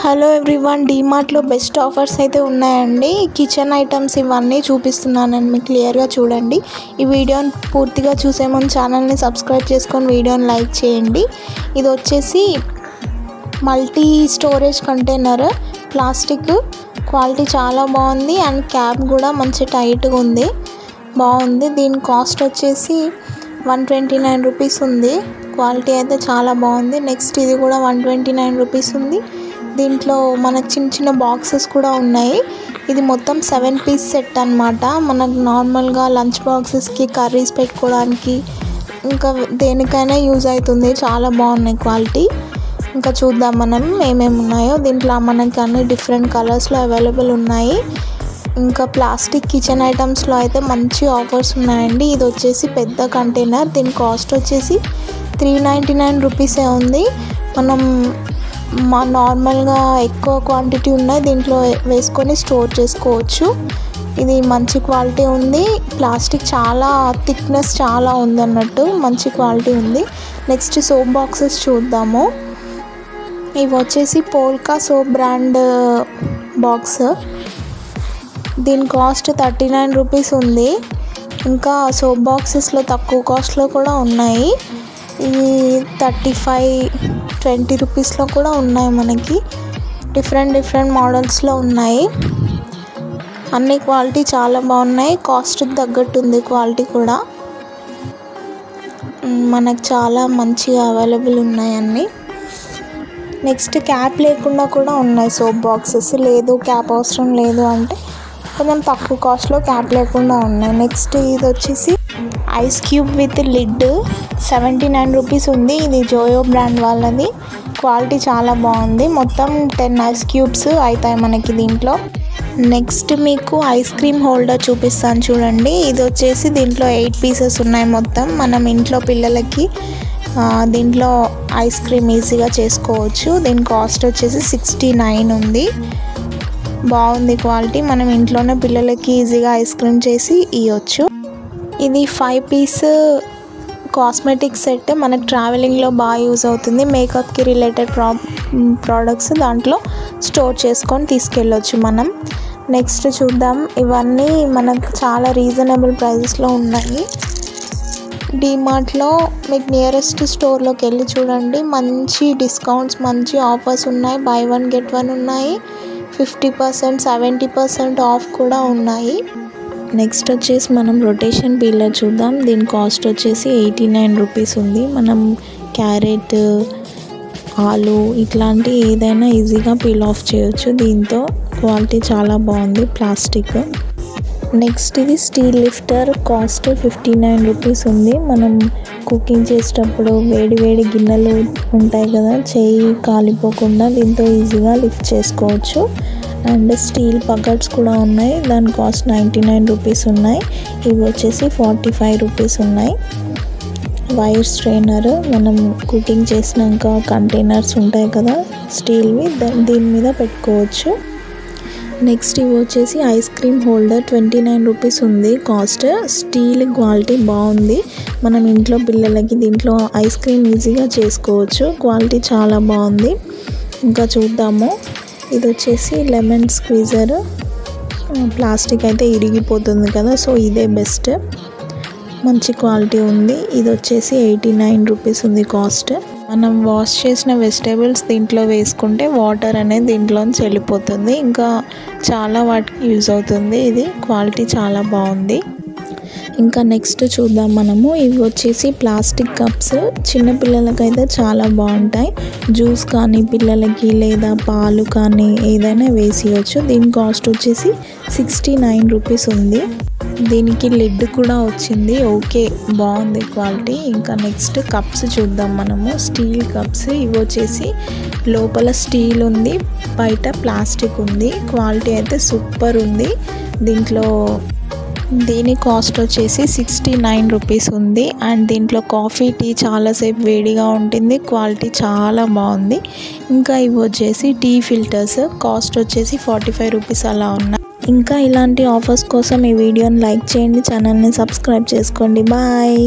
Hello everyone, డీమార్ట్లో best offers అయితే ఉన్నాయండి. Kitchen items ఇవన్నీ చూపిస్తున్నానండి, మీకు క్లియర్గా చూడండి. ఈ వీడియోని పూర్తిగా చూసే ముందు ఛానల్ని సబ్స్క్రైబ్ చేసుకొని వీడియోని లైక్ చేయండి. ఇది వచ్చేసి multi storage container, plastic, quality చాలా బాగుంది అండ్ క్యాప్ కూడా మంచి టైట్గా ఉంది, బాగుంది. దీని కాస్ట్ వచ్చేసి 129 రూపీస్ ఉంది. క్వాలిటీ అయితే చాలా బాగుంది. నెక్స్ట్ ఇది కూడా 129 రూపీస్ ఉంది. దీంట్లో మనకు చిన్న చిన్న బాక్సెస్ కూడా ఉన్నాయి. ఇది మొత్తం 7 పీస్ సెట్ అన్నమాట. మనకు నార్మల్గా లంచ్ బాక్సెస్కి, కర్రీస్ పెట్టుకోవడానికి, ఇంకా దేనికైనా యూజ్ అవుతుంది. చాలా బాగున్నాయి క్వాలిటీ. ఇంకా చూద్దాం మనం ఏమేమి ఉన్నాయో. దీంట్లో మనకి అన్ని డిఫరెంట్ కలర్స్లో అవైలబుల్ ఉన్నాయి. ఇంకా ప్లాస్టిక్ కిచెన్ ఐటమ్స్లో అయితే మంచి ఆఫర్స్ ఉన్నాయండి. ఇది వచ్చేసి పెద్ద కంటైనర్, దీని కాస్ట్ వచ్చేసి 399 రూపీసే ఉంది. మనం నార్మల్గా ఎక్కువ క్వాంటిటీ ఉన్నాయి, దీంట్లో వేసుకొని స్టోర్ చేసుకోవచ్చు. ఇది మంచి క్వాలిటీ ఉంది. ప్లాస్టిక్ చాలా థిక్నెస్ చాలా ఉంది అన్నట్టు, మంచి క్వాలిటీ ఉంది. నెక్స్ట్ సోప్ బాక్సెస్ చూద్దాము. ఇవి వచ్చేసి పోల్కా సోప్ బ్రాండ్ బాక్స్. దీని కాస్ట్ 39 రూపీస్ ఉంది. ఇంకా సోప్ బాక్సెస్లో తక్కువ కాస్ట్లో కూడా ఉన్నాయి. ఇది 35-20 రూపీస్లో కూడా ఉన్నాయి. మనకి డిఫరెంట్ మోడల్స్లో ఉన్నాయి. అన్ని క్వాలిటీ చాలా బాగున్నాయి, కాస్ట్కి తగ్గట్టు ఉంది క్వాలిటీ కూడా. మనకు చాలా మంచిగా అవైలబుల్ ఉన్నాయి అన్నీ. నెక్స్ట్ క్యాప్ లేకుండా కూడా ఉన్నాయి సోప్ బాక్సెస్. లేదు క్యాప్ అవసరం లేదు అంటే కొంచెం తక్కువ కాస్ట్లో క్యాప్ లేకుండా ఉన్నాయి. నెక్స్ట్ ఇది వచ్చేసి ice cube with lid, 79 rupees ఉంది. ఇది జోయో బ్రాండ్ వాళ్ళది. క్వాలిటీ చాలా బాగుంది. మొత్తం 10 ఐస్ క్యూబ్స్ అవుతాయి మనకి దీంట్లో. నెక్స్ట్ మీకు ఐస్ క్రీమ్ హోల్డర్ చూపిస్తాను చూడండి. ఇది వచ్చేసి దీంట్లో 8 పీసెస్ ఉన్నాయి మొత్తం. మనం ఇంట్లో పిల్లలకి దీంట్లో ఐస్ క్రీమ్ ఈజీగా చేసుకోవచ్చు. దీని కాస్ట్ వచ్చేసి 69 ఉంది. బాగుంది క్వాలిటీ. మనం ఇంట్లోనే పిల్లలకి ఈజీగా ఐస్ క్రీమ్ చేసి ఇవ్వచ్చు. ఇది 5 పీస్ కాస్మెటిక్ సెట్. మనకు ట్రావెలింగ్లో బాగా యూజ్ అవుతుంది. మేకప్కి రిలేటెడ్ ప్రోడక్ట్స్ దాంట్లో స్టోర్ చేసుకొని తీసుకెళ్ళొచ్చు మనం. నెక్స్ట్ చూద్దాం. ఇవన్నీ మనకు చాలా రీజనబుల్ ప్రైజెస్లో ఉన్నాయి. డీమార్ట్లో మీకు నియరెస్ట్ స్టోర్లోకి వెళ్ళి చూడండి. మంచి డిస్కౌంట్స్, మంచి ఆఫర్స్ ఉన్నాయి. బై 1 గెట్ 1 ఉన్నాయి. 50%, 70% ఆఫ్ కూడా ఉన్నాయి. నెక్స్ట్ వచ్చేసి మనం రొటేషన్ పీలర్ చూద్దాం. దీని కాస్ట్ వచ్చేసి 89 రూపీస్ ఉంది. మనం క్యారెట్, ఆలు ఇట్లాంటి ఏదైనా ఈజీగా పీల్ ఆఫ్ చేయొచ్చు. దీంతో క్వాలిటీ చాలా బాగుంది, ప్లాస్టిక్. నెక్స్ట్ ఇది స్టీల్ లిఫ్టర్, కాస్ట్ 59 రూపీస్ ఉంది. మనం కుకింగ్ చేసేటప్పుడు వేడి గిన్నెలు ఉంటాయి కదా, చేయి కాలిపోకుండా దీంతో ఈజీగా లిఫ్ట్ చేసుకోవచ్చు. అండ్ స్టీల్ పకెట్స్ కూడా ఉన్నాయి. దాని కాస్ట్ 99 రూపీస్ ఉన్నాయి. ఇవి వచ్చేసి 45 రూపీస్ ఉన్నాయి. వైర్ స్ట్రైనర్, మనం కుకింగ్ చేసినాక కంటైనర్స్ ఉంటాయి కదా స్టీల్వి, దీని మీద పెట్టుకోవచ్చు. నెక్స్ట్ ఇవి వచ్చేసి ఐస్ క్రీమ్ హోల్డర్, 29 రూపీస్ ఉంది కాస్ట్. స్టీల్ క్వాలిటీ బాగుంది. మనం ఇంట్లో పిల్లలకి దీంట్లో ఐస్ క్రీమ్ ఈజీగా చేసుకోవచ్చు. క్వాలిటీ చాలా బాగుంది. ఇంకా చూద్దాము. ఇది వచ్చేసి లెమన్ స్క్వీజర్. ప్లాస్టిక్ అయితే ఇరిగిపోతుంది కదా, సో ఇదే బెస్ట్. మంచి క్వాలిటీ ఉంది. ఇది వచ్చేసి 89 రూపీస్ ఉంది కాస్ట్. మనం వాష్ చేసిన వెజిటేబుల్స్ దీంట్లో వేసుకుంటే వాటర్ అనేది దీంట్లోంచి వెళ్ళిపోతుంది. ఇంకా చాలా వాటికి యూజ్ అవుతుంది. ఇది క్వాలిటీ చాలా బాగుంది. ఇంకా నెక్స్ట్ చూద్దాం మనము. ఇవి వచ్చేసి ప్లాస్టిక్ కప్స్. చిన్నపిల్లలకైతే చాలా బాగుంటాయి. జ్యూస్ కానీ పిల్లలకి, లేదా పాలు కానీ ఏదైనా వేసియచ్చు. దీని కాస్ట్ వచ్చేసి 69 రూపీస్ ఉంది. దీనికి లిడ్ కూడా వచ్చింది. ఓకే, బాగుంది క్వాలిటీ. ఇంకా నెక్స్ట్ కప్స్ చూద్దాం మనము. Steel cups. ఇవి వచ్చేసి లోపల స్టీల్ ఉంది, బయట ప్లాస్టిక్ ఉంది. క్వాలిటీ అయితే సూపర్ ఉంది. దీని కాస్ట్ వచ్చేసి 69 రూపీస్ ఉంది. అండ్ దీంట్లో కాఫీ, టీ చాలాసేపు వేడిగా ఉంటుంది. క్వాలిటీ చాలా బాగుంది. ఇంకా ఇవి వచ్చేసి టీ ఫిల్టర్స్, కాస్ట్ వచ్చేసి 45 రూపీస్ అలా ఉన్నాయి. ఇంకా ఇలాంటి ఆఫర్స్ కోసం ఈ వీడియోని లైక్ చేయండి, ఛానల్ని సబ్స్క్రైబ్ చేసుకోండి. బాయ్.